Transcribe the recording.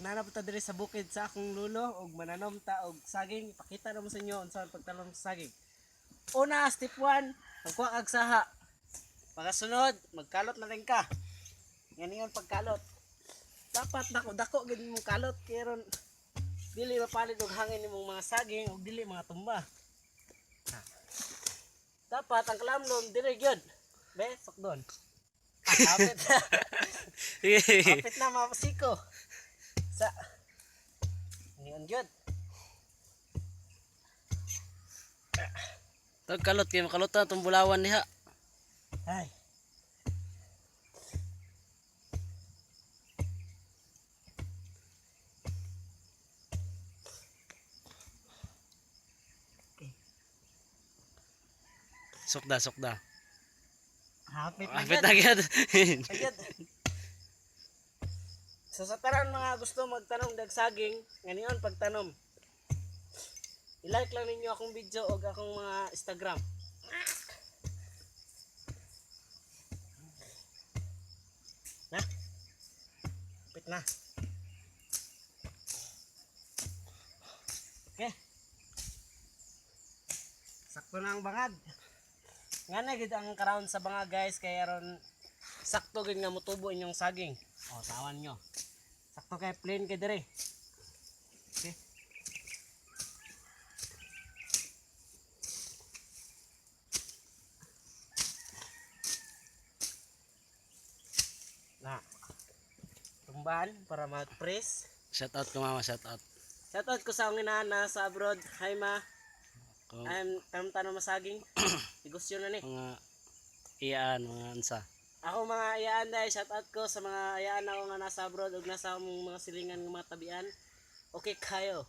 Nanap ta diri sa bukid sa akong lulo og mananom ta og saging. Ipakita na mo sa inyo unsa ang pagtanom sa saging. Una, step 1, magkuha kag saha. Pagkasunod, magkalot na rin ka. Ngayon pagkalot. Dapat dako gid mong kalot kay ron dili mapalit og hangin imong mga saging og dili mga tumba. Dapat ang kalamlom diri gyud. Be, sakdon. Kapit na. Kapit na mapasiko. Sa Ngayon gyud. Tagkalot kay makalutan tong bulawan niha. Ay. Sukda. Hapit na Apit gyud. na gyud. Ayun. So sa tanan mga gusto magtanom dag saging, ngayon pagtanom. I-like lang ninyo akong video o akong mga Instagram. Na? Kapit na. Okay. Sakto na ang bangag. Nga na gid ang karon sa bangag guys kaya ron sakto gid nga motubo inyong saging. O tawan nyo. Sakto kay plain kay dire. Okay. Na. Tumbahan para mag-press. Shout out ko mama, shout out. Shoutout ko sa akong inana sa abroad. Hi ma. Kung I'm tanong masaging. Negosyo na ni. mga iyaan, mga ansa. Ako mga iyaan dahil shoutout ko sa mga iyaan ako nga nasa abroad ug nasa among mga silingan nga mga tabian. Okay kayo.